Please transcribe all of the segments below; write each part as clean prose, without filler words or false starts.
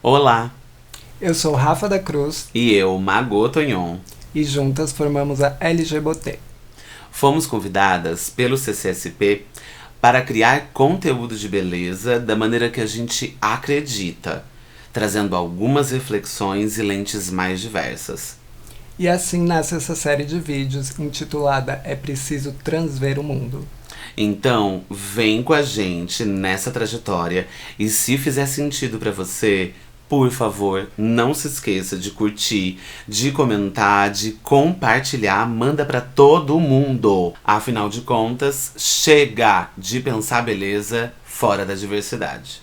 Olá, Eu sou Rafa da Cruz e eu, Margot Tonhon. e juntas formamos a LGBT. Fomos convidadas pelo CCSP para criar conteúdo de beleza da maneira que a gente acredita, trazendo algumas reflexões e lentes mais diversas. E assim nasce essa série de vídeos intitulada É Preciso Transver o Mundo. Então, vem com a gente nessa trajetória e se fizer sentido pra você, por favor, não se esqueça de curtir, de comentar, de compartilhar, manda pra todo mundo. Afinal de contas, chega de pensar beleza fora da diversidade.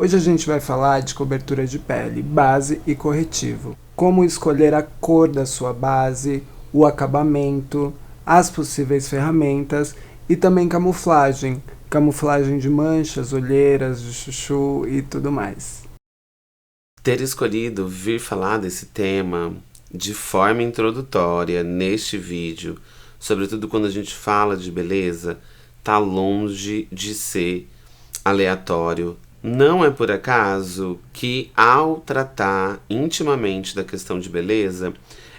Hoje a gente vai falar de cobertura de pele, base e corretivo. Como escolher a cor da sua base, o acabamento, as possíveis ferramentas e também camuflagem. Camuflagem de manchas, olheiras, de chuchu e tudo mais. Ter escolhido vir falar desse tema de forma introdutória neste vídeo, sobretudo quando a gente fala de beleza, tá longe de ser aleatório. Não é por acaso que, ao tratar intimamente da questão de beleza,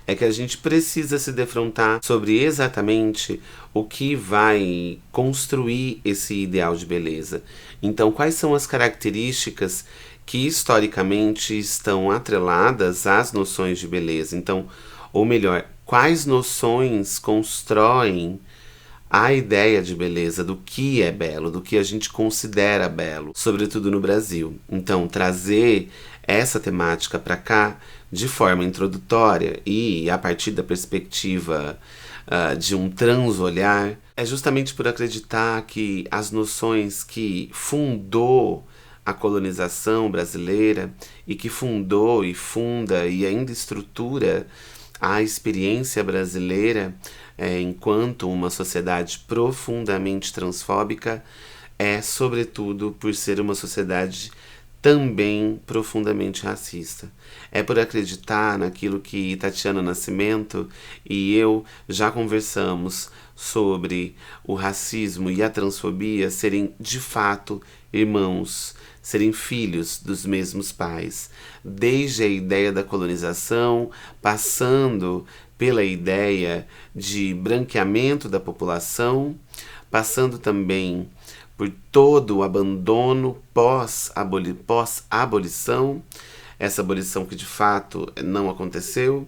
é que a gente precisa se defrontar sobre exatamente o que vai construir esse ideal de beleza. Então, quais são as características que historicamente estão atreladas às noções de beleza? Então, ou melhor, quais noções constroem a ideia de beleza, do que é belo, do que a gente considera belo, sobretudo no Brasil. Então, trazer essa temática para cá de forma introdutória e a partir da perspectiva de um transolhar é justamente por acreditar que as noções que fundou a colonização brasileira e que fundou e funda e ainda estrutura a experiência brasileira enquanto uma sociedade profundamente transfóbica é, sobretudo, por ser uma sociedade também profundamente racista. É por acreditar naquilo que Tatiana Nascimento e eu já conversamos sobre o racismo e a transfobia serem de fato irmãos, serem filhos dos mesmos pais, desde a ideia da colonização, passando pela ideia de branqueamento da população, passando também por todo o abandono pós-abolição, essa abolição que de fato não aconteceu,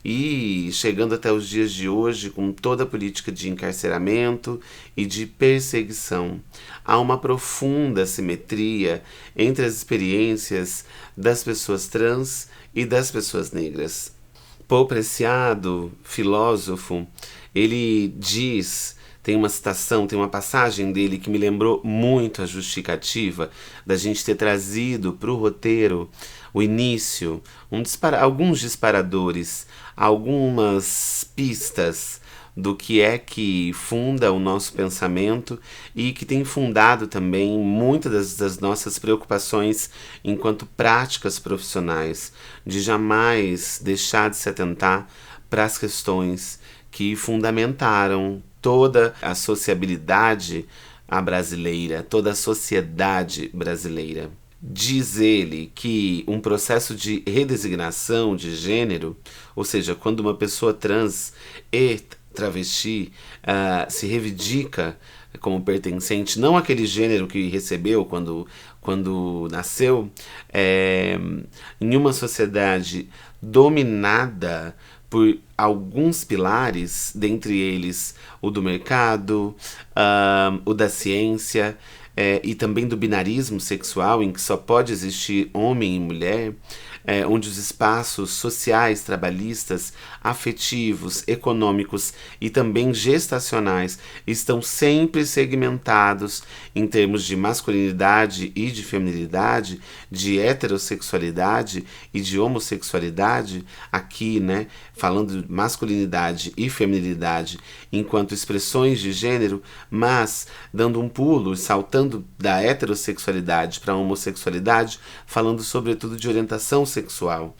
e chegando até os dias de hoje com toda a política de encarceramento e de perseguição. Há uma profunda simetria entre as experiências das pessoas trans e das pessoas negras. Paul Preciado, filósofo, ele diz, tem uma citação, tem uma passagem dele que me lembrou muito a justificativa da gente ter trazido para o roteiro o início, alguns disparadores, algumas pistas do que é que funda o nosso pensamento e que tem fundado também muitas das nossas preocupações enquanto práticas profissionais, de jamais deixar de se atentar para as questões que fundamentaram toda a sociabilidade brasileira, toda a sociedade brasileira. Diz ele que um processo de redesignação de gênero, ou seja, quando uma pessoa trans e travesti se reivindica como pertencente não àquele gênero que recebeu quando nasceu, em uma sociedade dominada por alguns pilares, dentre eles o do mercado, o da ciência, e também do binarismo sexual, em que só pode existir homem e mulher, onde os espaços sociais, trabalhistas, afetivos, econômicos e também gestacionais estão sempre segmentados em termos de masculinidade e de feminilidade, de heterossexualidade e de homossexualidade, aqui, né, falando de masculinidade e feminilidade enquanto expressões de gênero, mas dando um pulo, saltando da heterossexualidade para a homossexualidade, falando sobretudo de orientação sexual.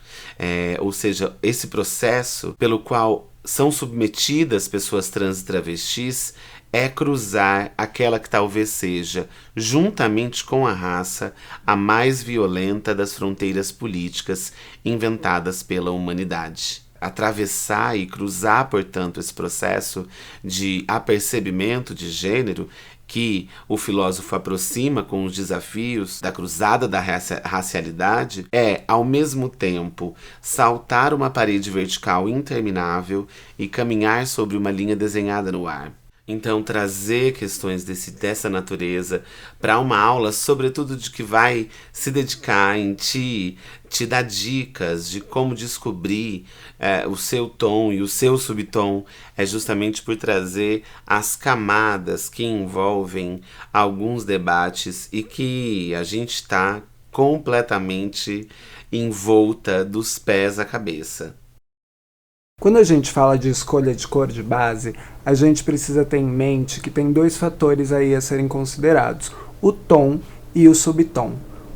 Ou seja, esse processo pelo qual são submetidas pessoas trans e travestis é cruzar aquela que talvez seja, juntamente com a raça, a mais violenta das fronteiras políticas inventadas pela humanidade. Atravessar e cruzar, portanto, esse processo de apercebimento de gênero que o filósofo aproxima com os desafios da cruzada da racialidade é, ao mesmo tempo, saltar uma parede vertical interminável e caminhar sobre uma linha desenhada no ar. Então, trazer questões dessa natureza para uma aula, sobretudo de que vai se dedicar em te dar dicas de como descobrir o seu tom e o seu subtom, é justamente por trazer as camadas que envolvem alguns debates e que a gente está completamente envolta dos pés à cabeça. Quando a gente fala de escolha de cor de base, a gente precisa ter em mente que tem 2 fatores aí a serem considerados, o tom e o subtom.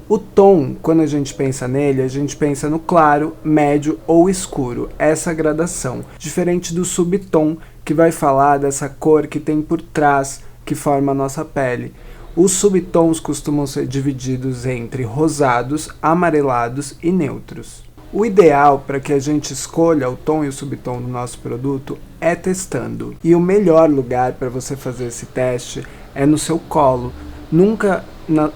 O tom, quando a gente pensa nele, a gente pensa no claro, médio ou escuro, essa gradação, diferente do subtom, que vai falar dessa cor que tem por trás, que forma a nossa pele. Os subtons costumam ser divididos entre rosados, amarelados e neutros. O ideal para que a gente escolha o tom e o subtom do nosso produto é testando. E o melhor lugar para você fazer esse teste é no seu colo, nunca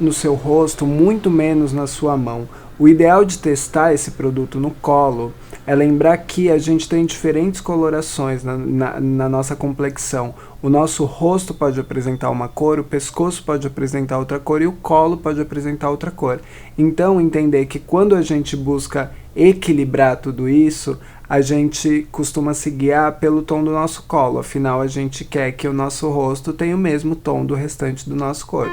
no seu rosto, muito menos na sua mão. O ideal de testar esse produto no colo é lembrar que a gente tem diferentes colorações na nossa complexão. O nosso rosto pode apresentar uma cor, o pescoço pode apresentar outra cor e o colo pode apresentar outra cor. Então, entender que quando a gente busca equilibrar tudo isso, a gente costuma se guiar pelo tom do nosso colo. Afinal, a gente quer que o nosso rosto tenha o mesmo tom do restante do nosso corpo.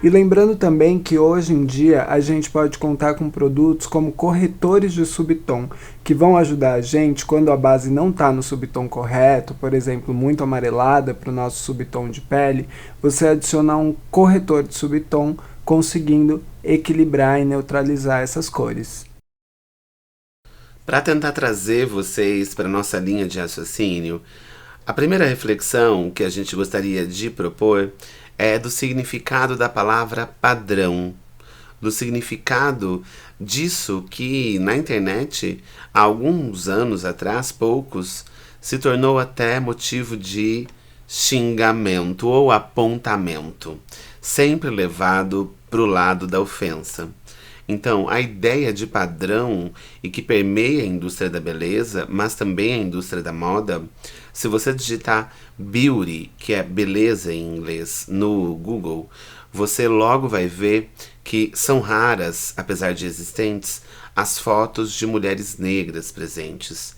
E lembrando também que hoje em dia a gente pode contar com produtos como corretores de subtom, que vão ajudar a gente quando a base não está no subtom correto, por exemplo, muito amarelada para o nosso subtom de pele, você adicionar um corretor de subtom, conseguindo equilibrar e neutralizar essas cores. Para tentar trazer vocês para a nossa linha de raciocínio, a primeira reflexão que a gente gostaria de propor é do significado da palavra padrão, do significado disso que na internet, há alguns anos atrás, poucos, se tornou até motivo de xingamento ou apontamento, sempre levado para o lado da ofensa. Então, a ideia de padrão e que permeia a indústria da beleza, mas também a indústria da moda, se você digitar beauty, que é beleza em inglês, no Google, você logo vai ver que são raras, apesar de existentes, as fotos de mulheres negras presentes.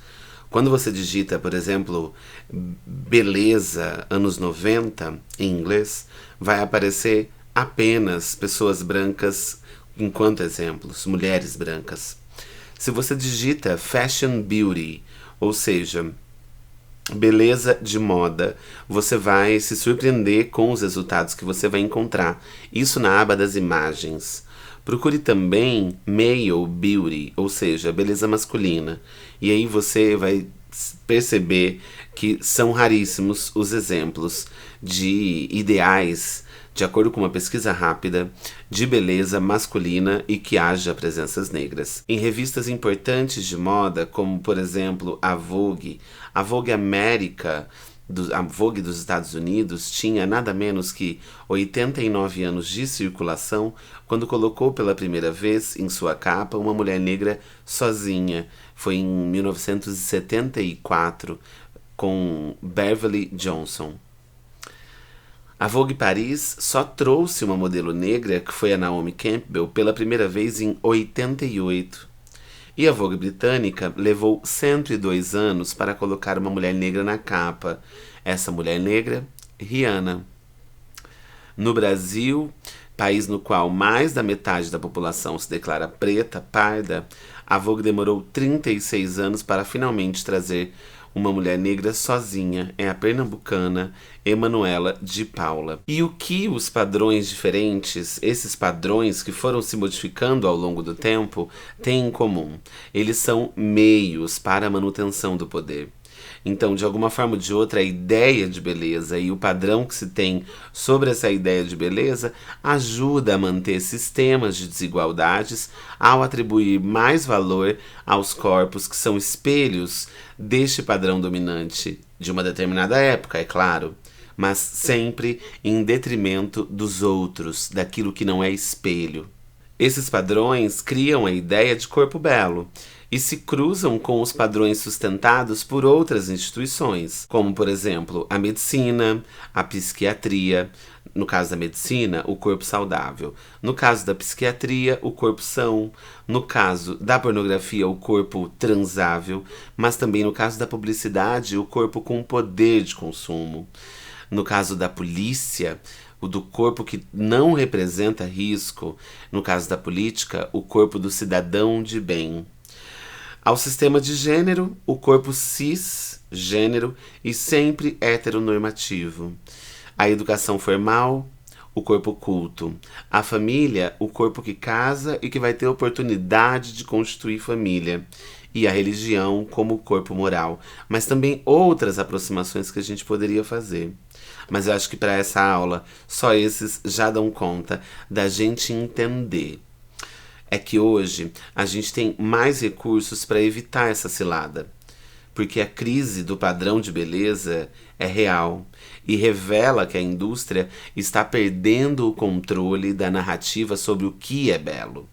Quando você digita, por exemplo, beleza anos 90 em inglês, vai aparecer apenas pessoas brancas enquanto exemplos, mulheres brancas. Se você digita fashion beauty, ou seja, beleza de moda, você vai se surpreender com os resultados que você vai encontrar. Isso na aba das imagens. Procure também male beauty, ou seja, beleza masculina. E aí você vai perceber que são raríssimos os exemplos de ideais, de acordo com uma pesquisa rápida, de beleza masculina e que haja presenças negras. Em revistas importantes de moda, como por exemplo a Vogue América, a Vogue dos Estados Unidos, tinha nada menos que 89 anos de circulação quando colocou pela primeira vez em sua capa uma mulher negra sozinha. Foi em 1974, com Beverly Johnson. A Vogue Paris só trouxe uma modelo negra, que foi a Naomi Campbell, pela primeira vez em 88. E a Vogue britânica levou 102 anos para colocar uma mulher negra na capa. Essa mulher negra, Rihanna. No Brasil, país no qual mais da metade da população se declara preta, parda, a Vogue demorou 36 anos para finalmente trazer uma mulher negra sozinha. É a pernambucana Emanuela de Paula. E o que os padrões diferentes, esses padrões que foram se modificando ao longo do tempo, têm em comum? Eles são meios para a manutenção do poder. Então, de alguma forma ou de outra, a ideia de beleza e o padrão que se tem sobre essa ideia de beleza ajuda a manter sistemas de desigualdades ao atribuir mais valor aos corpos que são espelhos deste padrão dominante de uma determinada época, é claro, mas sempre em detrimento dos outros, daquilo que não é espelho. Esses padrões criam a ideia de corpo belo e se cruzam com os padrões sustentados por outras instituições, como, por exemplo, a medicina, a psiquiatria. No caso da medicina, o corpo saudável. No caso da psiquiatria, o corpo são. No caso da pornografia, o corpo transável. Mas também no caso da publicidade, o corpo com poder de consumo. No caso da polícia, o do corpo que não representa risco. No caso da política, o corpo do cidadão de bem. Ao sistema de gênero, o corpo cisgênero e sempre heteronormativo. A educação formal, o corpo culto. A família, o corpo que casa e que vai ter oportunidade de constituir família. E a religião como corpo moral. Mas também outras aproximações que a gente poderia fazer. Mas eu acho que para essa aula, só esses já dão conta da gente entender. É que hoje a gente tem mais recursos para evitar essa cilada. Porque a crise do padrão de beleza é real e revela que a indústria está perdendo o controle da narrativa sobre o que é belo.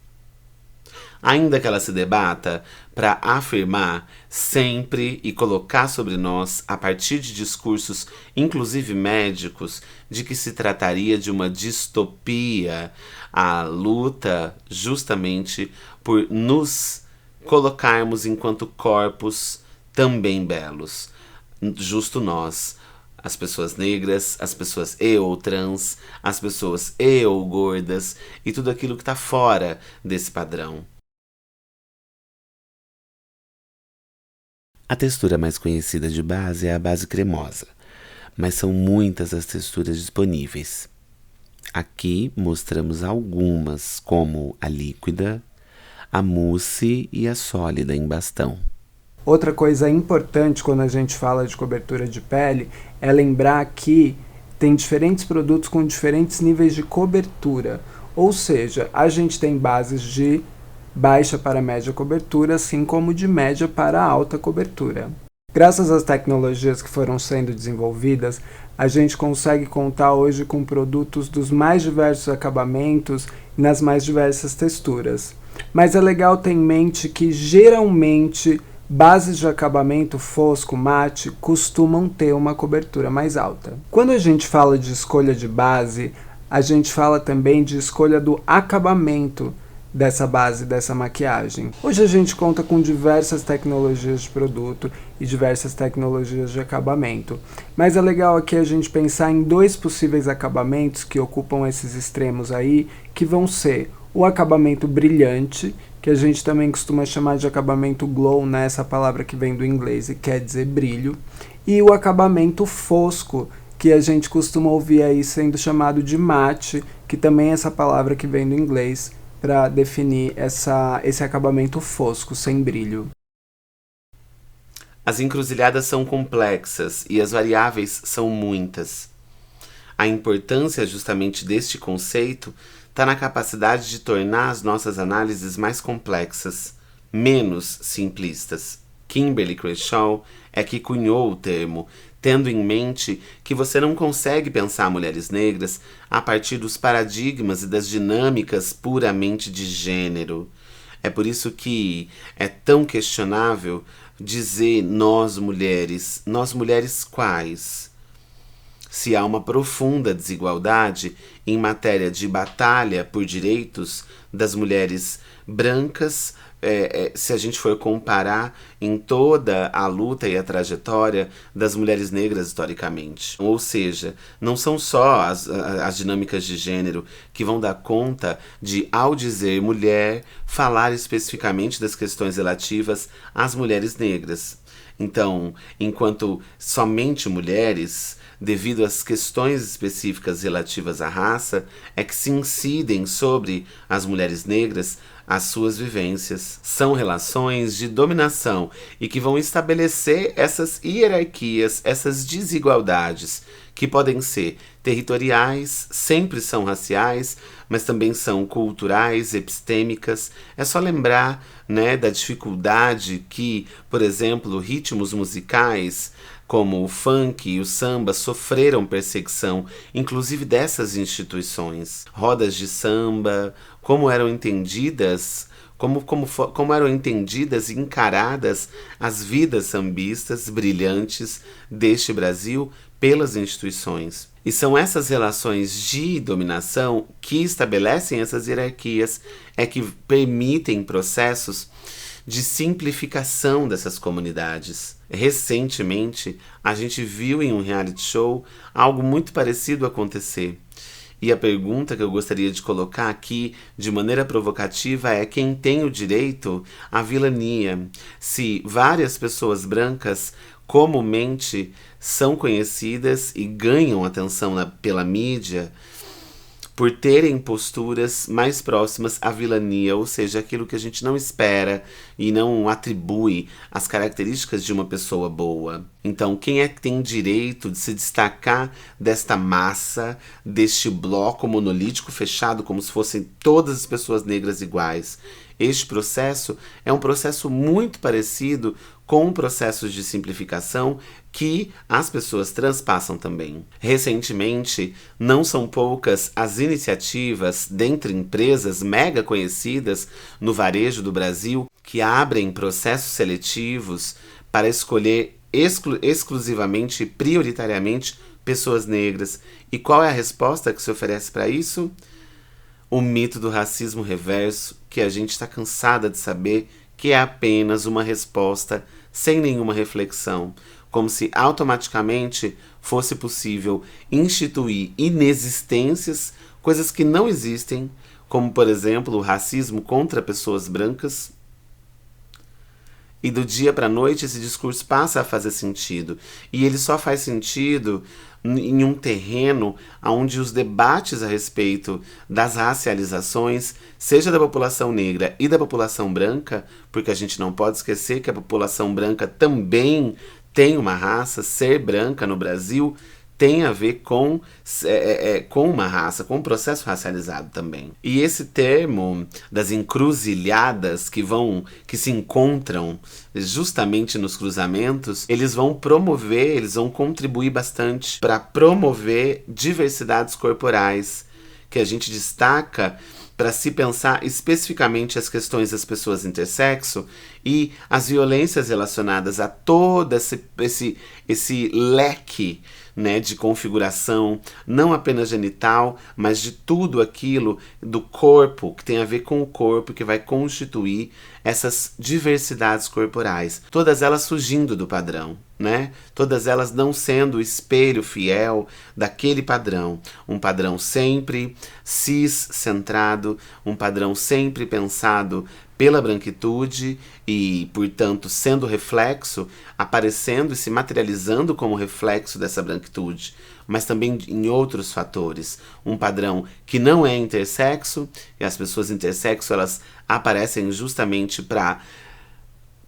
Ainda que ela se debata para afirmar sempre e colocar sobre nós, a partir de discursos, inclusive médicos, de que se trataria de uma distopia, a luta justamente por nos colocarmos enquanto corpos também belos. Justo nós, as pessoas negras, as pessoas e ou trans, as pessoas e ou gordas e tudo aquilo que está fora desse padrão. A textura mais conhecida de base é a base cremosa, mas são muitas as texturas disponíveis. Aqui mostramos algumas, como a líquida, a mousse e a sólida em bastão. Outra coisa importante quando a gente fala de cobertura de pele é lembrar que tem diferentes produtos com diferentes níveis de cobertura. Ou seja, a gente tem bases de baixa para média cobertura, assim como de média para alta cobertura. Graças às tecnologias que foram sendo desenvolvidas, a gente consegue contar hoje com produtos dos mais diversos acabamentos e nas mais diversas texturas. Mas é legal ter em mente que, geralmente, bases de acabamento fosco mate costumam ter uma cobertura mais alta. Quando a gente fala de escolha de base, a gente fala também de escolha do acabamento dessa base, dessa maquiagem. Hoje a gente conta com diversas tecnologias de produto e diversas tecnologias de acabamento, mas é legal aqui a gente pensar em dois possíveis acabamentos que ocupam esses extremos aí, que vão ser o acabamento brilhante, que a gente também costuma chamar de acabamento glow, né, essa palavra que vem do inglês e quer dizer brilho, e o acabamento fosco, que a gente costuma ouvir aí sendo chamado de mate, que também é essa palavra que vem do inglês, para definir esse acabamento fosco, sem brilho. As encruzilhadas são complexas e as variáveis são muitas. A importância justamente deste conceito está na capacidade de tornar as nossas análises mais complexas, menos simplistas. Kimberly Crenshaw é que cunhou o termo, tendo em mente que você não consegue pensar mulheres negras a partir dos paradigmas e das dinâmicas puramente de gênero. É por isso que é tão questionável dizer nós mulheres quais? se há uma profunda desigualdade em matéria de batalha por direitos das mulheres brancas, se a gente for comparar em toda a luta e a trajetória das mulheres negras historicamente. Ou seja, não são só as dinâmicas de gênero que vão dar conta de, ao dizer mulher, falar especificamente das questões relativas às mulheres negras. Então, enquanto somente mulheres, devido às questões específicas relativas à raça, é que se incidem sobre as mulheres negras as suas vivências. São relações de dominação e que vão estabelecer essas hierarquias, essas desigualdades, que podem ser territoriais, sempre são raciais, mas também são culturais, epistêmicas. É só lembrar, né, da dificuldade que, por exemplo, ritmos musicais como o funk e o samba sofreram perseguição, inclusive dessas instituições. Rodas de samba, como eram entendidas, como eram entendidas e encaradas as vidas sambistas brilhantes deste Brasil pelas instituições. E são essas relações de dominação que estabelecem essas hierarquias, que permitem processos de simplificação dessas comunidades. Recentemente, a gente viu em um reality show algo muito parecido acontecer. E a pergunta que eu gostaria de colocar aqui, de maneira provocativa, é: quem tem o direito à vilania? Se várias pessoas brancas comumente são conhecidas e ganham atenção pela mídia por terem posturas mais próximas à vilania, ou seja, aquilo que a gente não espera e não atribui as características de uma pessoa boa. Então, quem é que tem direito de se destacar desta massa, deste bloco monolítico fechado, como se fossem todas as pessoas negras iguais? Este processo é um processo muito parecido com processos de simplificação que as pessoas trans passam também. Recentemente, não são poucas as iniciativas dentre empresas mega conhecidas no varejo do Brasil que abrem processos seletivos para escolher exclusivamente e prioritariamente pessoas negras. E qual é a resposta que se oferece para isso? O mito do racismo reverso, que a gente está cansada de saber que é apenas uma resposta sem nenhuma reflexão, como se automaticamente fosse possível instituir inexistências, coisas que não existem, como, por exemplo, o racismo contra pessoas brancas. E do dia para a noite esse discurso passa a fazer sentido. E ele só faz sentido em um terreno onde os debates a respeito das racializações, seja da população negra e da população branca, porque a gente não pode esquecer que a população branca também tem uma raça, ser branca no Brasil tem a ver com uma raça, com um processo racializado também. E esse termo das encruzilhadas que se encontram justamente nos cruzamentos, eles vão contribuir bastante para promover diversidades corporais, que a gente destaca para se pensar especificamente as questões das pessoas intersexo e as violências relacionadas a todo esse leque, né, de configuração, não apenas genital, mas de tudo aquilo do corpo, que tem a ver com o corpo, que vai constituir essas diversidades corporais. Todas elas fugindo do padrão, né? Todas elas não sendo o espelho fiel daquele padrão. Um padrão sempre cis-centrado, um padrão sempre pensado pela branquitude e, portanto, sendo reflexo, aparecendo e se materializando como reflexo dessa branquitude, mas também em outros fatores. Um padrão que não é intersexo, e as pessoas intersexo elas aparecem justamente para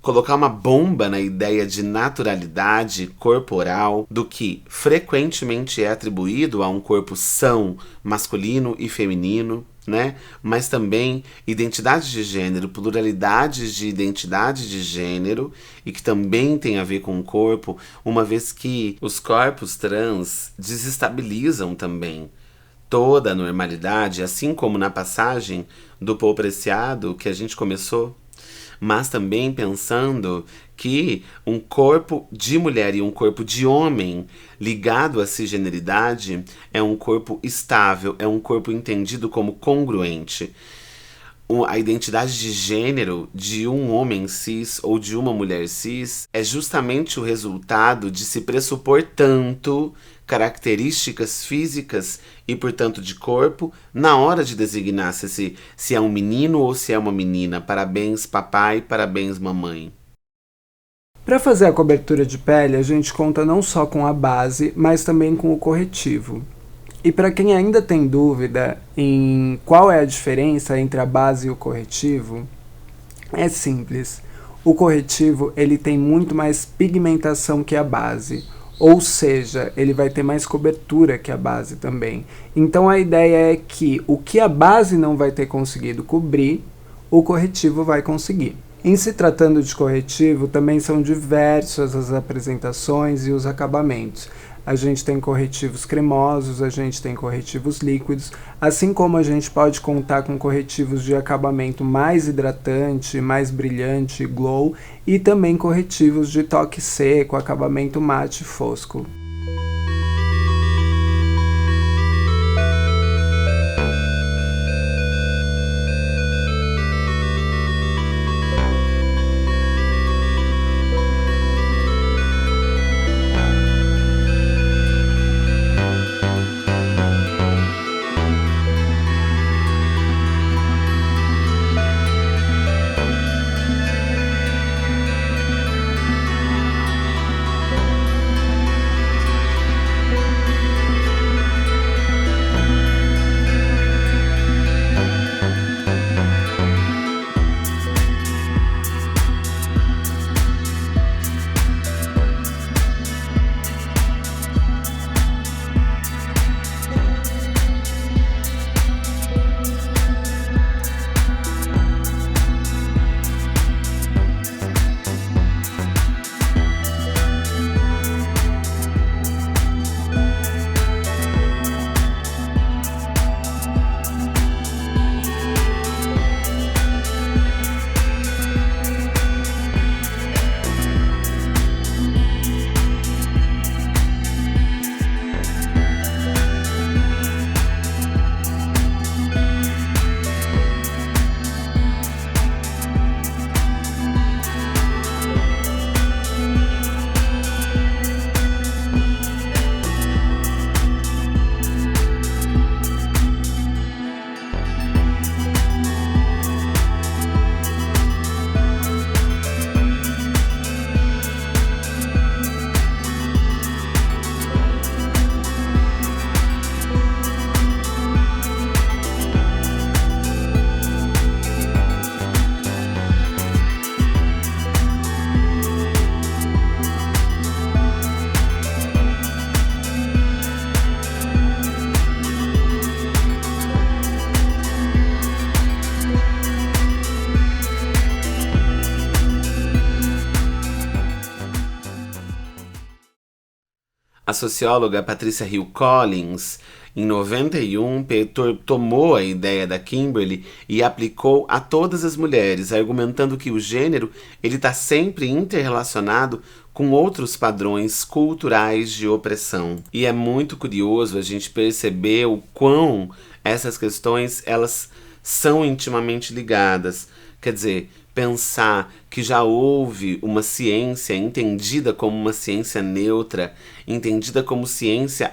colocar uma bomba na ideia de naturalidade corporal do que frequentemente é atribuído a um corpo são, masculino e feminino, né? Mas também identidade de gênero, pluralidades de identidade de gênero e que também tem a ver com o corpo, uma vez que os corpos trans desestabilizam também toda a normalidade, assim como na passagem do Paul Preciado que a gente começou. mas também pensando que um corpo de mulher e um corpo de homem ligado à cisgeneridade é um corpo estável, é um corpo entendido como congruente. A identidade de gênero de um homem cis ou de uma mulher cis é justamente o resultado de se pressupor tanto características físicas e, portanto, de corpo na hora de designar se é um menino ou se é uma menina. Parabéns, papai, parabéns, mamãe. Para fazer a cobertura de pele, a gente conta não só com a base, mas também com o corretivo. E para quem ainda tem dúvida em qual é a diferença entre a base e o corretivo, é simples. O corretivo ele tem muito mais pigmentação que a base, ou seja, ele vai ter mais cobertura que a base também. Então a ideia é que o que a base não vai ter conseguido cobrir, o corretivo vai conseguir. Em se tratando de corretivo, também são diversas as apresentações e os acabamentos. A gente tem corretivos cremosos, a gente tem corretivos líquidos, assim como a gente pode contar com corretivos de acabamento mais hidratante, mais brilhante, glow, e também corretivos de toque seco, acabamento mate fosco. A socióloga Patricia Hill Collins, em 91, tomou a ideia da Kimberly e aplicou a todas as mulheres, argumentando que o gênero está sempre interrelacionado com outros padrões culturais de opressão. E é muito curioso a gente perceber o quão essas questões elas são intimamente ligadas. Quer dizer, pensar que já houve uma ciência entendida como uma ciência neutra, entendida como ciência,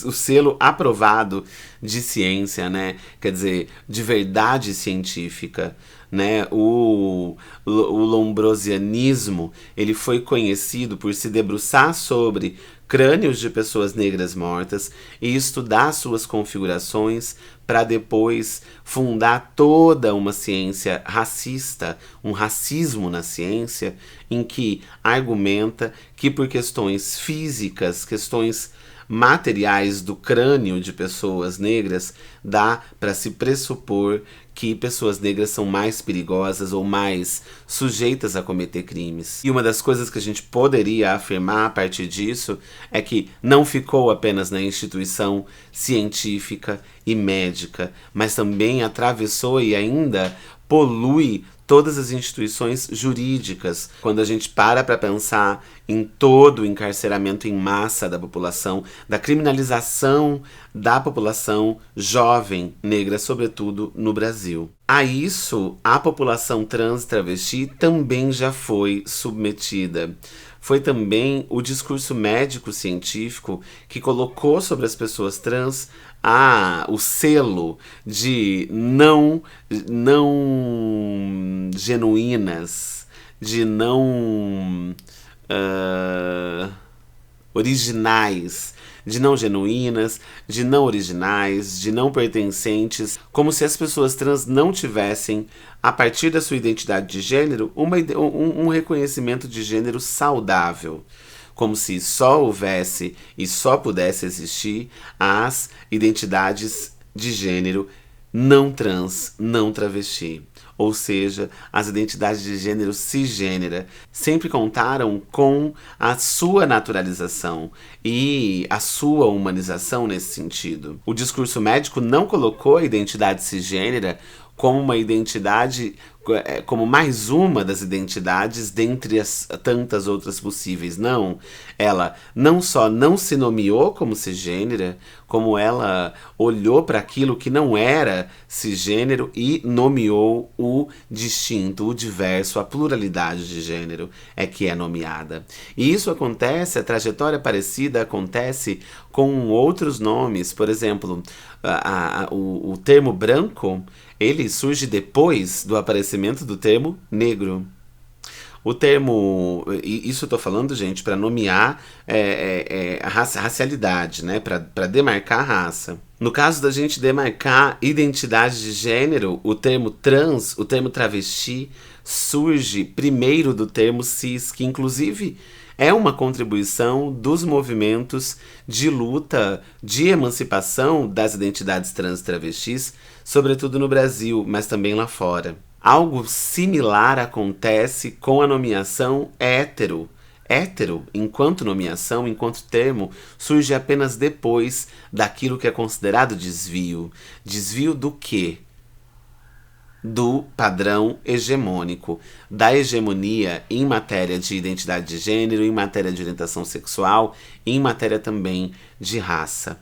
o selo aprovado de ciência, né? Quer dizer, de verdade científica, né? O lombrosianismo, ele foi conhecido por se debruçar sobre crânios de pessoas negras mortas e estudar suas configurações para depois fundar toda uma ciência racista, um racismo na ciência, em que argumenta que por questões físicas, questões materiais do crânio de pessoas negras, dá para se pressupor que pessoas negras são mais perigosas ou mais sujeitas a cometer crimes. E uma das coisas que a gente poderia afirmar a partir disso é que não ficou apenas na instituição científica e médica, mas também atravessou e ainda polui todas as instituições jurídicas. Quando a gente para pensar em todo o encarceramento em massa da população, da criminalização da população jovem negra, sobretudo no Brasil. A isso, a população trans e travesti também já foi submetida. Foi também o discurso médico-científico que colocou sobre as pessoas trans o selo de não genuínas, de não originais, de não genuínas, de não originais, de não pertencentes, como se as pessoas trans não tivessem, a partir da sua identidade de gênero, um reconhecimento de gênero saudável. Como se só houvesse e só pudesse existir as identidades de gênero não trans, não travesti. Ou seja, as identidades de gênero cisgênera sempre contaram com a sua naturalização e a sua humanização nesse sentido. O discurso médico não colocou a identidade cisgênera como uma identidade, como mais uma das identidades dentre as tantas outras possíveis. Não, ela não só não se nomeou como cisgênera, como ela olhou para aquilo que não era cisgênero e nomeou o distinto, o diverso, a pluralidade de gênero que é nomeada. E isso acontece, a trajetória parecida acontece com outros nomes. Por exemplo, o termo branco, ele surge depois do aparecimento do termo negro. O termo, isso eu tô falando, gente, para nomear a racialidade, né? Para demarcar a raça. No caso da gente demarcar identidade de gênero, o termo trans, o termo travesti, surge primeiro do termo cis, que inclusive é uma contribuição dos movimentos de luta, de emancipação das identidades trans e travestis, sobretudo no Brasil, mas também lá fora. Algo similar acontece com a nomeação hétero. Hétero, enquanto nomeação, enquanto termo, surge apenas depois daquilo que é considerado desvio. Desvio do quê? Do padrão hegemônico, da hegemonia em matéria de identidade de gênero, em matéria de orientação sexual, em matéria também de raça.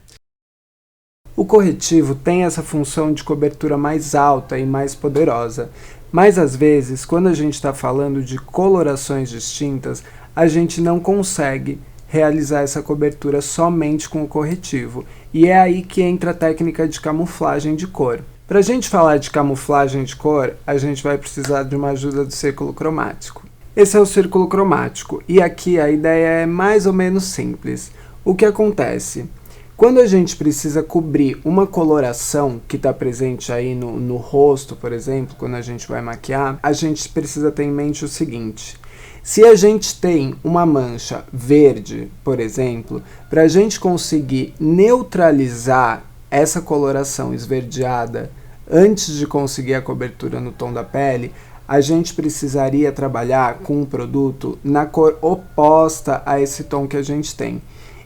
O corretivo tem essa função de cobertura mais alta e mais poderosa, mas às vezes, quando a gente está falando de colorações distintas, a gente não consegue realizar essa cobertura somente com o corretivo, e é aí que entra a técnica de camuflagem de cor. Para a gente falar de camuflagem de cor, a gente vai precisar de uma ajuda do círculo cromático. Esse é o círculo cromático, e aqui a ideia é mais ou menos simples. O que acontece? Quando a gente precisa cobrir uma coloração que está presente aí no rosto, por exemplo, quando a gente vai maquiar, a gente precisa ter em mente o seguinte: se a gente tem uma mancha verde, por exemplo, para a gente conseguir neutralizar essa coloração esverdeada antes de conseguir a cobertura no tom da pele, a gente precisaria trabalhar com um produto na cor oposta a esse tom que a gente tem.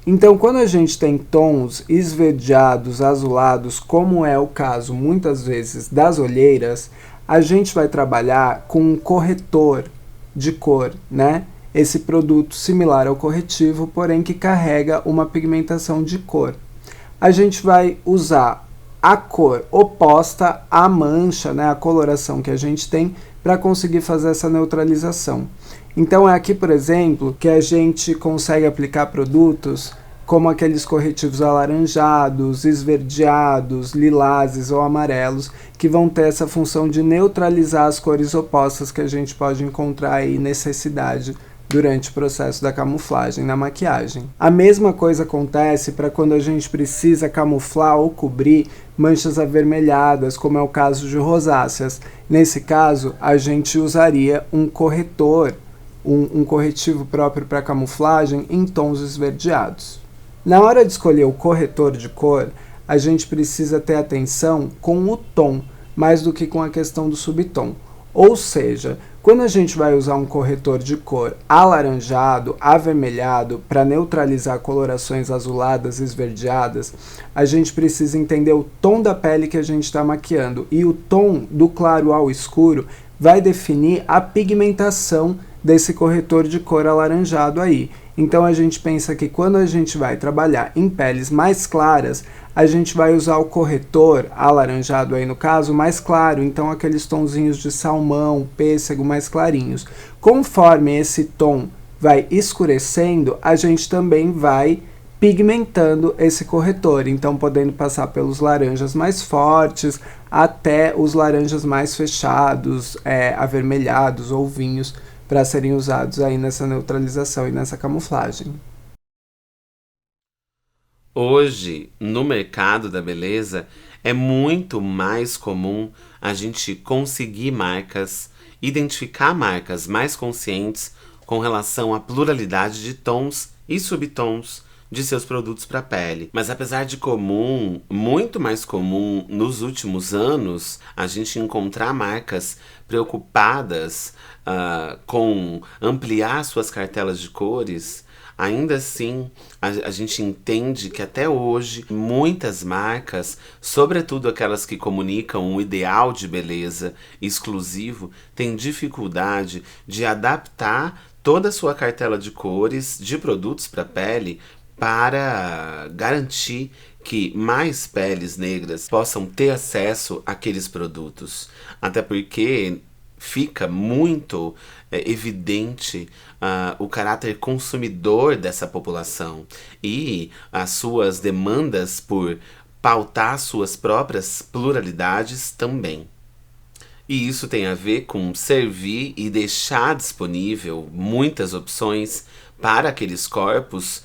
Então, quando a gente tem tons esverdeados, azulados, como é o caso muitas vezes das olheiras, a gente vai trabalhar com um corretor de cor, né? Esse produto similar ao corretivo, porém que carrega uma pigmentação de cor. A gente vai usar a cor oposta à mancha, né, a coloração que a gente tem, para conseguir fazer essa neutralização. Então é aqui, por exemplo, que a gente consegue aplicar produtos como aqueles corretivos alaranjados, esverdeados, lilazes ou amarelos, que vão ter essa função de neutralizar as cores opostas que a gente pode encontrar aí necessidade durante o processo da camuflagem na maquiagem. A mesma coisa acontece para quando a gente precisa camuflar ou cobrir manchas avermelhadas, como é o caso de rosáceas. Nesse caso, a gente usaria um corretor, um corretivo próprio para camuflagem em tons esverdeados. Na hora de escolher o corretor de cor, a gente precisa ter atenção com o tom, mais do que com a questão do subtom. Ou seja, quando a gente vai usar um corretor de cor alaranjado, avermelhado, para neutralizar colorações azuladas e esverdeadas, a gente precisa entender o tom da pele que a gente está maquiando. E o tom do claro ao escuro vai definir a pigmentação desse corretor de cor alaranjado aí. Então a gente pensa que quando a gente vai trabalhar em peles mais claras, a gente vai usar o corretor alaranjado aí no caso mais claro, então aqueles tonzinhos de salmão, pêssego mais clarinhos. Conforme esse tom vai escurecendo, a gente também vai pigmentando esse corretor, então podendo passar pelos laranjas mais fortes até os laranjas mais fechados, avermelhados ou vinhos, para serem usados aí nessa neutralização e nessa camuflagem. Hoje, no mercado da beleza, é muito mais comum a gente conseguir marcas, identificar marcas mais conscientes com relação à pluralidade de tons e subtons de seus produtos para a pele. Mas apesar de comum, muito mais comum nos últimos anos, a gente encontrar marcas preocupadas com ampliar suas cartelas de cores, ainda assim a gente entende que até hoje muitas marcas, sobretudo aquelas que comunicam um ideal de beleza exclusivo, têm dificuldade de adaptar toda a sua cartela de cores de produtos para pele para garantir que mais peles negras possam ter acesso àqueles produtos. Até porque fica muito evidente o caráter consumidor dessa população e as suas demandas por pautar suas próprias pluralidades também. E isso tem a ver com servir e deixar disponível muitas opções para aqueles corpos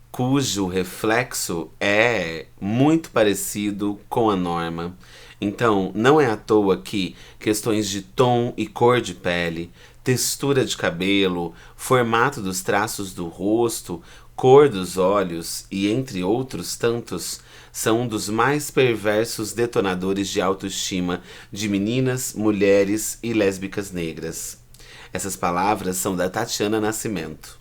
cujo reflexo é muito parecido com a norma. Então, não é à toa que questões de tom e cor de pele, textura de cabelo, formato dos traços do rosto, cor dos olhos e entre outros tantos, são um dos mais perversos detonadores de autoestima de meninas, mulheres e lésbicas negras. Essas palavras são da Tatiana Nascimento.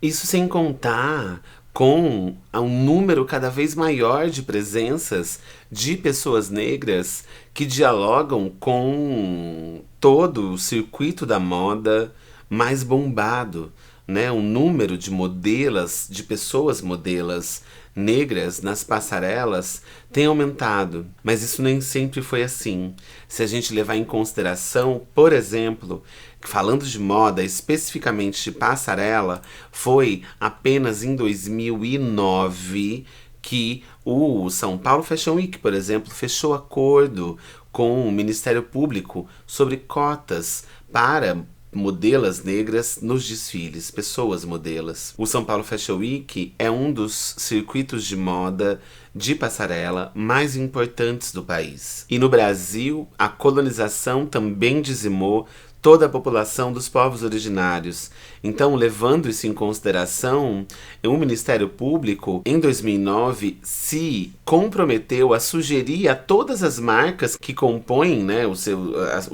Isso sem contar com um número cada vez maior de presenças de pessoas negras que dialogam com todo o circuito da moda mais bombado, né? Um número de modelos, de pessoas modelas negras nas passarelas tem aumentado, mas isso nem sempre foi assim. Se a gente levar em consideração, por exemplo, falando de moda, especificamente de passarela, foi apenas em 2009 que o São Paulo Fashion Week, por exemplo, fechou acordo com o Ministério Público sobre cotas para modelos negras nos desfiles, pessoas modelas. O São Paulo Fashion Week é um dos circuitos de moda de passarela mais importantes do país. E no Brasil, a colonização também dizimou toda a população dos povos originários. Então, levando isso em consideração, o Ministério Público, em 2009, se comprometeu a sugerir a todas as marcas que compõem, né, os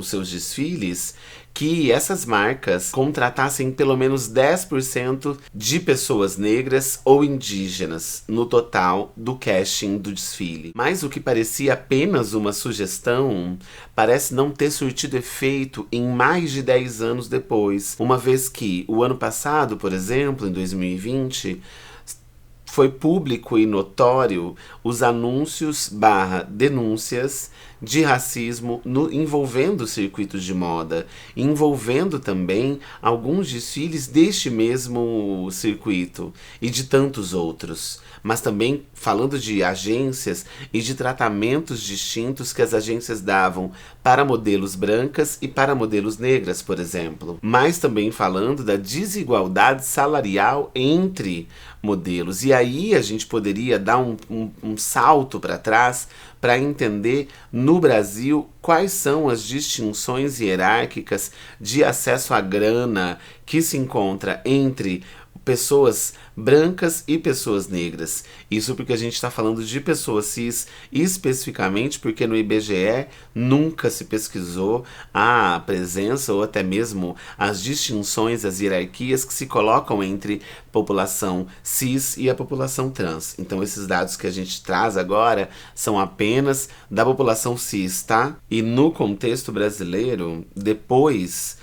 seus desfiles, que essas marcas contratassem pelo menos 10% de pessoas negras ou indígenas no total do casting do desfile. Mas o que parecia apenas uma sugestão parece não ter surtido efeito em mais de 10 anos depois, uma vez que o ano passado, por exemplo, em 2020, foi público e notório os anúncios / denúncias de racismo envolvendo circuitos de moda, envolvendo também alguns desfiles deste mesmo circuito e de tantos outros. Mas também falando de agências e de tratamentos distintos que as agências davam para modelos brancas e para modelos negras, por exemplo. Mas também falando da desigualdade salarial entre modelos. E aí a gente poderia dar um salto para trás para entender no Brasil quais são as distinções hierárquicas de acesso à grana que se encontra entre pessoas brancas e pessoas negras. Isso porque a gente está falando de pessoas cis, especificamente porque no IBGE nunca se pesquisou a presença ou até mesmo as distinções, as hierarquias que se colocam entre população cis e a população trans. Então esses dados que a gente traz agora são apenas da população cis, tá? E no contexto brasileiro, depois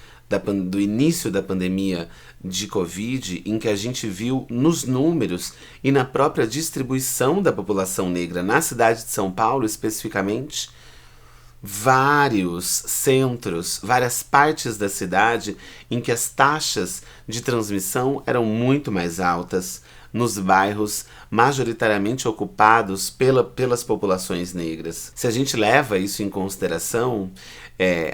do início da pandemia de Covid, em que a gente viu nos números e na própria distribuição da população negra na cidade de São Paulo, especificamente, vários centros, várias partes da cidade em que as taxas de transmissão eram muito mais altas nos bairros majoritariamente ocupados pelas populações negras. Se a gente leva isso em consideração,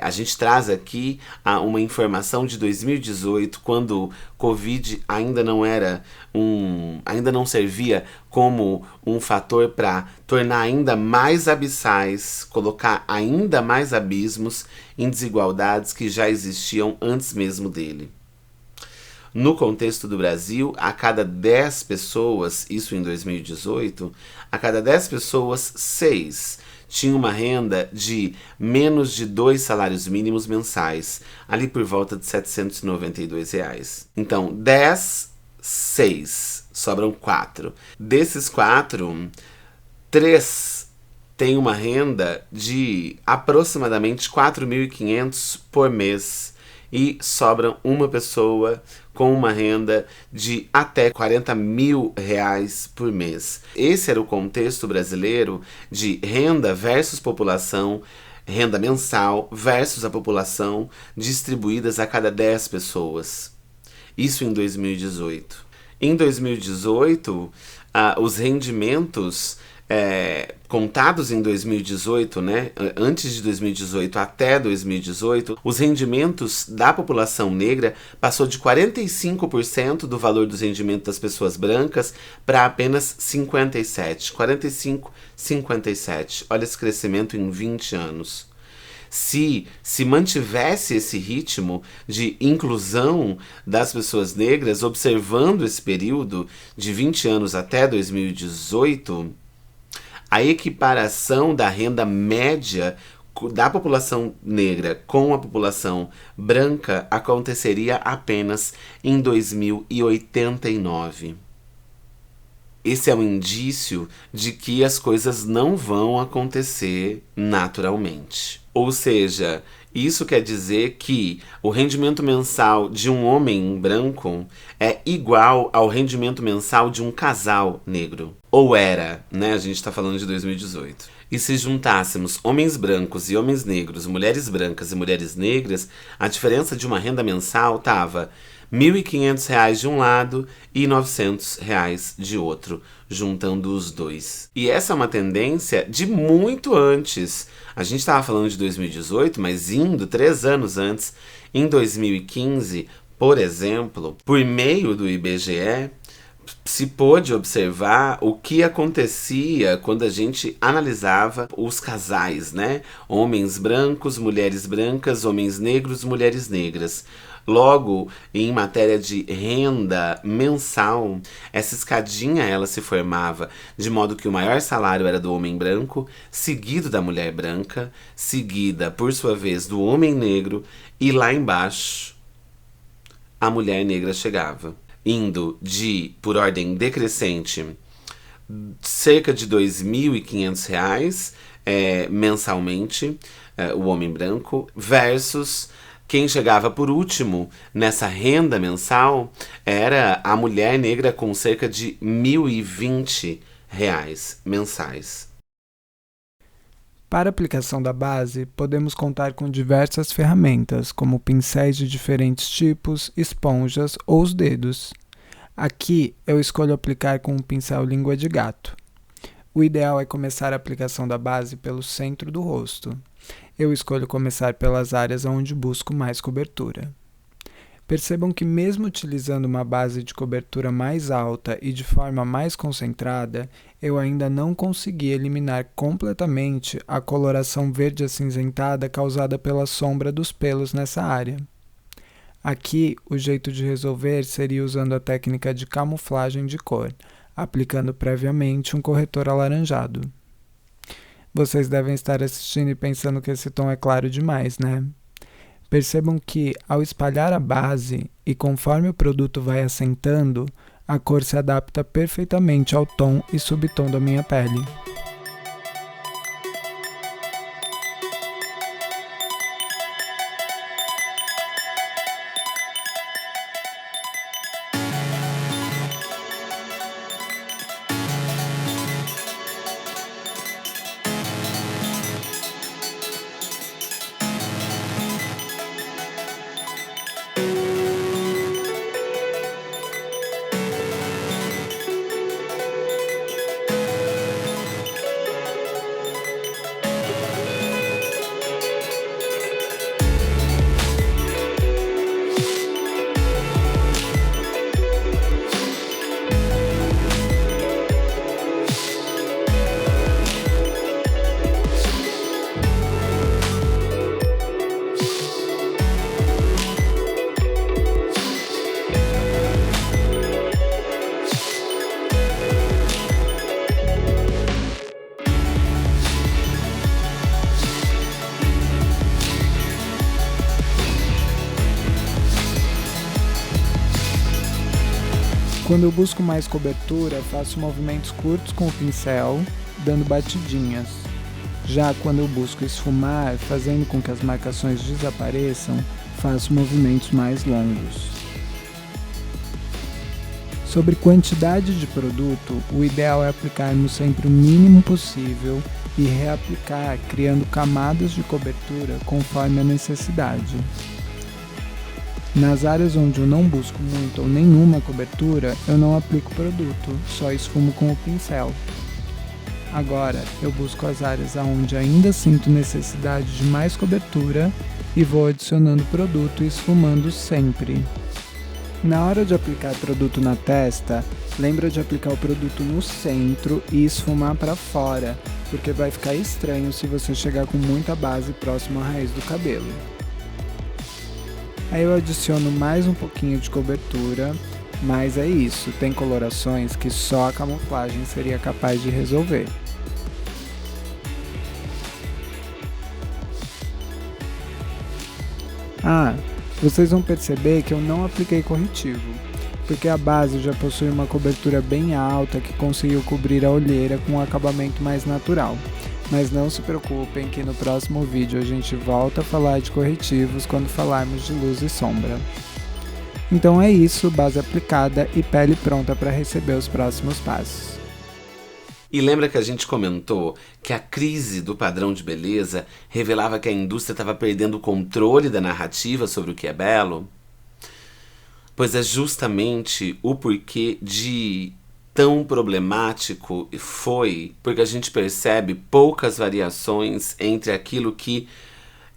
a gente traz aqui uma informação de 2018, quando o Covid ainda não servia como um fator para tornar ainda mais abissais, colocar ainda mais abismos em desigualdades que já existiam antes mesmo dele. No contexto do Brasil, a cada 10 pessoas, isso em 2018, a cada 10 pessoas, 6 tinham uma renda de menos de 2 salários mínimos mensais, ali por volta de R$ 792. Então, 10, 6, sobram 4. Desses 4, 3 têm uma renda de aproximadamente R$ 4.500 por mês. E sobram uma pessoa com uma renda de até R$ 40.000 por mês. Esse era o contexto brasileiro de renda versus população, renda mensal versus a população distribuídas a cada 10 pessoas. Isso em 2018. Em 2018, os rendimentos contados em 2018, né, antes de 2018 até 2018, os rendimentos da população negra passou de 45% do valor dos rendimentos das pessoas brancas para apenas 57%. 45, 57%. Olha esse crescimento em 20 anos. Se mantivesse esse ritmo de inclusão das pessoas negras, observando esse período de 20 anos até 2018, a equiparação da renda média da população negra com a população branca aconteceria apenas em 2089. Esse é um indício de que as coisas não vão acontecer naturalmente. Ou seja, isso quer dizer que o rendimento mensal de um homem branco é igual ao rendimento mensal de um casal negro. Ou era, né? A gente está falando de 2018. E se juntássemos homens brancos e homens negros, mulheres brancas e mulheres negras, a diferença de uma renda mensal estava R$ 1.500 de um lado e R$ 900 de outro, juntando os dois. E essa é uma tendência de muito antes. A gente estava falando de 2018, mas indo 3 anos antes, em 2015, por exemplo, por meio do IBGE, se pôde observar o que acontecia quando a gente analisava os casais, né? Homens brancos, mulheres brancas, homens negros, mulheres negras. Logo, em matéria de renda mensal, essa escadinha ela se formava de modo que o maior salário era do homem branco, seguido da mulher branca, seguida, por sua vez, do homem negro, e lá embaixo a mulher negra chegava, indo de, por ordem decrescente, cerca de R$ 2.500 mensalmente, o homem branco, versus quem chegava por último nessa renda mensal era a mulher negra com cerca de R$ 1.020 mensais. Para a aplicação da base, podemos contar com diversas ferramentas, como pincéis de diferentes tipos, esponjas ou os dedos. Aqui eu escolho aplicar com um pincel língua de gato. O ideal é começar a aplicação da base pelo centro do rosto. Eu escolho começar pelas áreas onde busco mais cobertura. Percebam que mesmo utilizando uma base de cobertura mais alta e de forma mais concentrada, eu ainda não consegui eliminar completamente a coloração verde acinzentada causada pela sombra dos pelos nessa área. Aqui, o jeito de resolver seria usando a técnica de camuflagem de cor, aplicando previamente um corretor alaranjado. Vocês devem estar assistindo e pensando que esse tom é claro demais, né? Percebam que, ao espalhar a base e conforme o produto vai assentando, a cor se adapta perfeitamente ao tom e subtom da minha pele. Quando eu busco mais cobertura, faço movimentos curtos com o pincel, dando batidinhas. Já quando eu busco esfumar, fazendo com que as marcações desapareçam, faço movimentos mais longos. Sobre quantidade de produto, o ideal é aplicarmos sempre o mínimo possível e reaplicar, criando camadas de cobertura conforme a necessidade. Nas áreas onde eu não busco muito ou nenhuma cobertura, eu não aplico produto, só esfumo com o pincel. Agora, eu busco as áreas onde ainda sinto necessidade de mais cobertura e vou adicionando produto e esfumando sempre. Na hora de aplicar produto na testa, lembra de aplicar o produto no centro e esfumar para fora, porque vai ficar estranho se você chegar com muita base próximo à raiz do cabelo. Aí eu adiciono mais um pouquinho de cobertura, mas é isso, tem colorações que só a camuflagem seria capaz de resolver. Vocês vão perceber que eu não apliquei corretivo, porque a base já possui uma cobertura bem alta que conseguiu cobrir a olheira com um acabamento mais natural. Mas não se preocupem que no próximo vídeo a gente volta a falar de corretivos quando falarmos de luz e sombra. Então é isso, base aplicada e pele pronta para receber os próximos passos. E lembra que a gente comentou que a crise do padrão de beleza revelava que a indústria estava perdendo o controle da narrativa sobre o que é belo? Pois é justamente o porquê de tão problemático foi, porque a gente percebe poucas variações entre aquilo que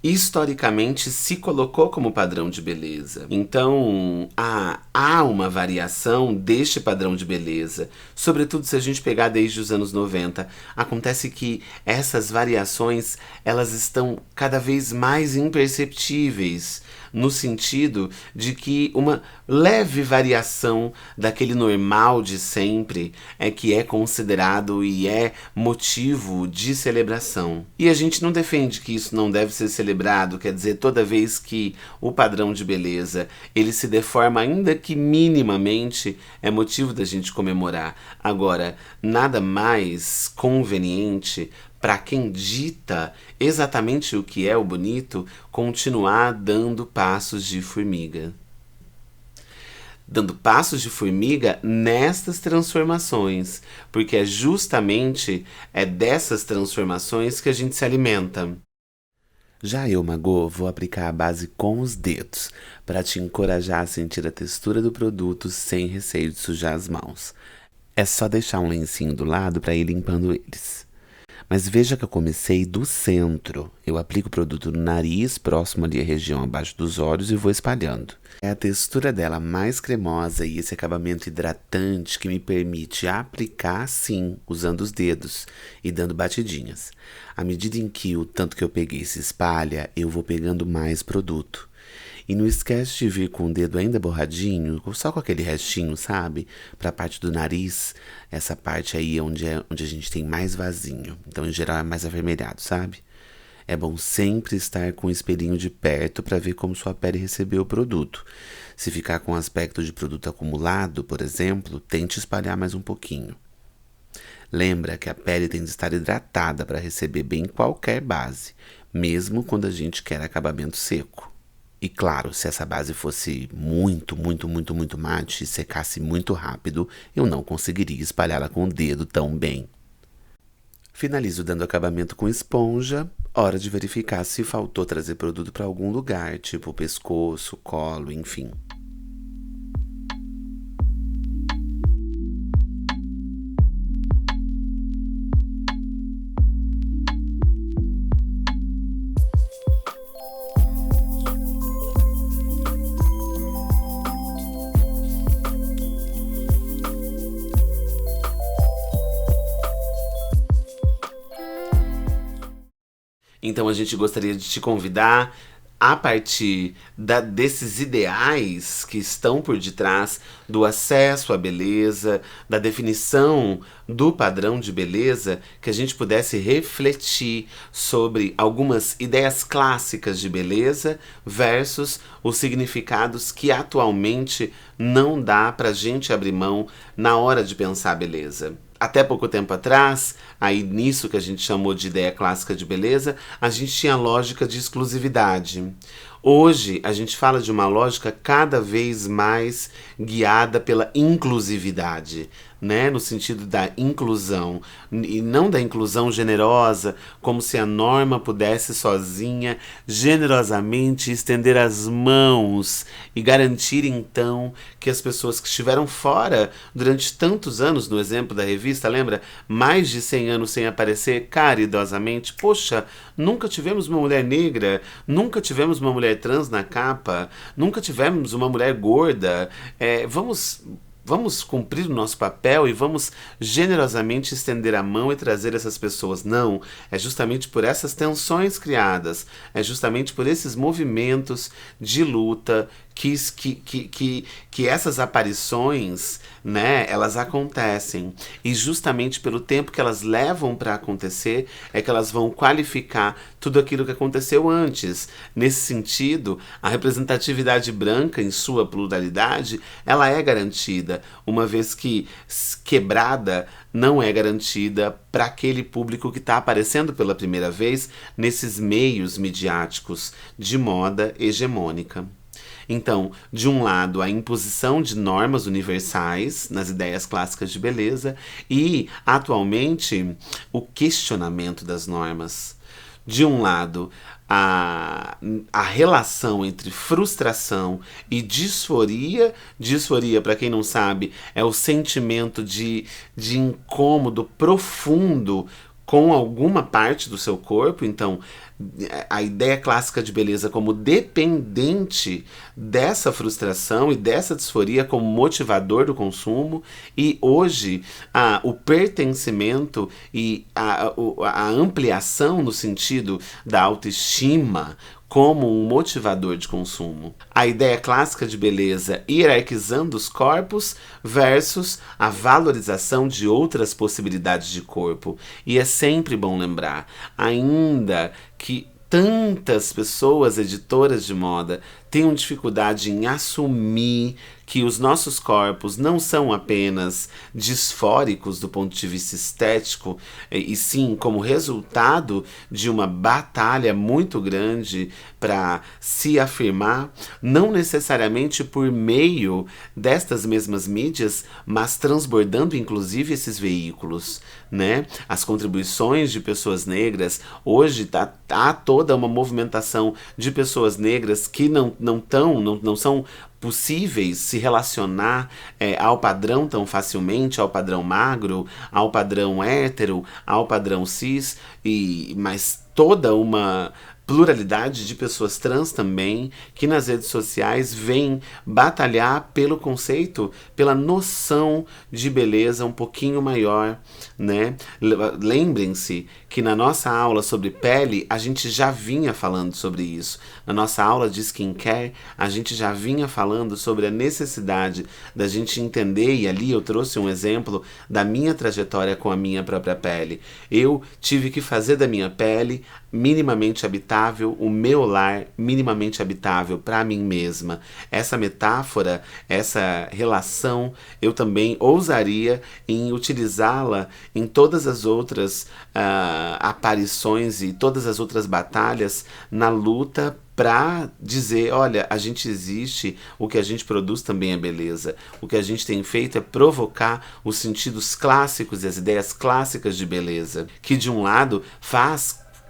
historicamente se colocou como padrão de beleza. Então, há uma variação deste padrão de beleza, sobretudo se a gente pegar desde os anos 90. Acontece que essas variações, elas estão cada vez mais imperceptíveis, no sentido de que uma leve variação daquele normal de sempre é que é considerado e é motivo de celebração. E a gente não defende que isso não deve ser celebrado, quer dizer, toda vez que o padrão de beleza ele se deforma, ainda que minimamente, é motivo da gente comemorar. Agora, nada mais conveniente para quem dita exatamente o que é o bonito, continuar dando passos de formiga. Dando passos de formiga nestas transformações, porque é justamente dessas transformações que a gente se alimenta. Já eu, Magô, vou aplicar a base com os dedos, para te encorajar a sentir a textura do produto sem receio de sujar as mãos. É só deixar um lencinho do lado para ir limpando eles. Mas veja que eu comecei do centro. Eu aplico o produto no nariz, próximo ali à região abaixo dos olhos, e vou espalhando. É a textura dela mais cremosa e esse acabamento hidratante que me permite aplicar, sim, usando os dedos e dando batidinhas. À medida em que o tanto que eu peguei se espalha, eu vou pegando mais produto. E não esquece de vir com o dedo ainda borradinho, só com aquele restinho, sabe? Pra parte do nariz, essa parte aí onde a gente tem mais vasinho. Então, em geral, é mais avermelhado, sabe? É bom sempre estar com o espelhinho de perto para ver como sua pele recebeu o produto. Se ficar com aspecto de produto acumulado, por exemplo, tente espalhar mais um pouquinho. Lembra que a pele tem de estar hidratada para receber bem qualquer base, mesmo quando a gente quer acabamento seco. E claro, se essa base fosse muito mate e secasse muito rápido, eu não conseguiria espalhá-la com o dedo tão bem. Finalizo dando acabamento com esponja. Hora de verificar se faltou trazer produto para algum lugar, tipo pescoço, colo, enfim. Então a gente gostaria de te convidar, a partir desses ideais que estão por detrás do acesso à beleza, da definição do padrão de beleza, que a gente pudesse refletir sobre algumas ideias clássicas de beleza versus os significados que atualmente não dá pra gente abrir mão na hora de pensar beleza. Até pouco tempo atrás, aí nisso que a gente chamou de ideia clássica de beleza, a gente tinha a lógica de exclusividade. Hoje, a gente fala de uma lógica cada vez mais guiada pela inclusividade, né? No sentido da inclusão, e não da inclusão generosa, como se a norma pudesse sozinha, generosamente estender as mãos e garantir então que as pessoas que estiveram fora durante tantos anos, no exemplo da revista, lembra? Mais de 100 anos sem aparecer caridosamente. Poxa, nunca tivemos uma mulher negra, nunca tivemos uma mulher trans na capa, nunca tivemos uma mulher gorda. Vamos cumprir o nosso papel e vamos generosamente estender a mão e trazer essas pessoas. Não, é justamente por essas tensões criadas, é justamente por esses movimentos de luta que essas aparições, né, elas acontecem. E justamente pelo tempo que elas levam para acontecer, é que elas vão qualificar tudo aquilo que aconteceu antes. Nesse sentido, a representatividade branca, em sua pluralidade, ela é garantida, uma vez que quebrada não é garantida para aquele público que está aparecendo pela primeira vez nesses meios midiáticos de moda hegemônica. Então, de um lado, a imposição de normas universais nas ideias clássicas de beleza e, atualmente, o questionamento das normas. De um lado, a relação entre frustração e disforia. Disforia, para quem não sabe, é o sentimento de incômodo profundo com alguma parte do seu corpo. Então, a ideia clássica de beleza como dependente dessa frustração e dessa disforia como motivador do consumo, e hoje o pertencimento e a ampliação no sentido da autoestima como um motivador de consumo. A ideia clássica de beleza hierarquizando os corpos versus a valorização de outras possibilidades de corpo. E é sempre bom lembrar, ainda que tantas pessoas editoras de moda tenham dificuldade em assumir que os nossos corpos não são apenas disfóricos do ponto de vista estético, e sim como resultado de uma batalha muito grande para se afirmar, não necessariamente por meio destas mesmas mídias, mas transbordando inclusive esses veículos, né? As contribuições de pessoas negras, hoje há toda uma movimentação de pessoas negras que não são possíveis se relacionar ao padrão tão facilmente, ao padrão magro, ao padrão hétero, ao padrão cis, mas toda uma pluralidade de pessoas trans também, que nas redes sociais vêm batalhar pelo conceito, pela noção de beleza um pouquinho maior, né? Lembrem-se que na nossa aula sobre pele, a gente já vinha falando sobre isso. Na nossa aula de skincare, a gente já vinha falando sobre a necessidade da gente entender, e ali eu trouxe um exemplo da minha trajetória com a minha própria pele. Eu tive que fazer da minha pele minimamente habitável, o meu lar minimamente habitável para mim mesma. Essa metáfora, essa relação, eu também ousaria em utilizá-la em todas as outras aparições e todas as outras batalhas na luta para dizer, olha, a gente existe, o que a gente produz também é beleza. O que a gente tem feito é provocar os sentidos clássicos e as ideias clássicas de beleza, que de um lado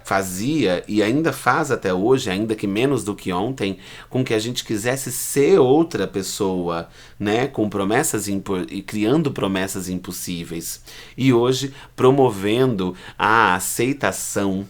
fazia e ainda faz até hoje, ainda que menos do que ontem, com que a gente quisesse ser outra pessoa, né, com promessas e criando promessas impossíveis. E hoje promovendo a aceitação,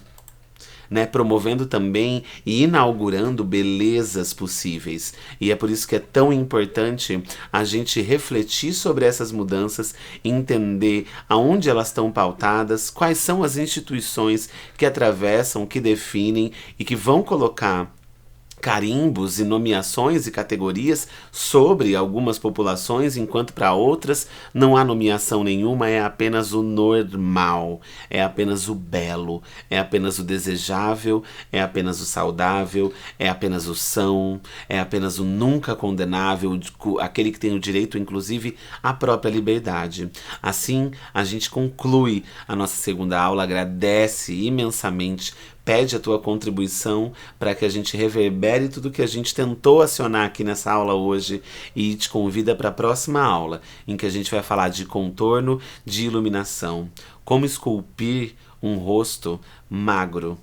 né, promovendo também e inaugurando belezas possíveis. E é por isso que é tão importante a gente refletir sobre essas mudanças, entender aonde elas estão pautadas, quais são as instituições que atravessam, que definem e que vão colocar carimbos e nomeações e categorias sobre algumas populações, enquanto para outras não há nomeação nenhuma, é apenas o normal, é apenas o belo, é apenas o desejável, é apenas o saudável, é apenas o são, é apenas o nunca condenável, aquele que tem o direito, inclusive, à própria liberdade. Assim, a gente conclui a nossa segunda aula, agradece imensamente, pede a tua contribuição para que a gente reverbere tudo que a gente tentou acionar aqui nessa aula hoje e te convida para a próxima aula, em que a gente vai falar de contorno, de iluminação, como esculpir um rosto magro.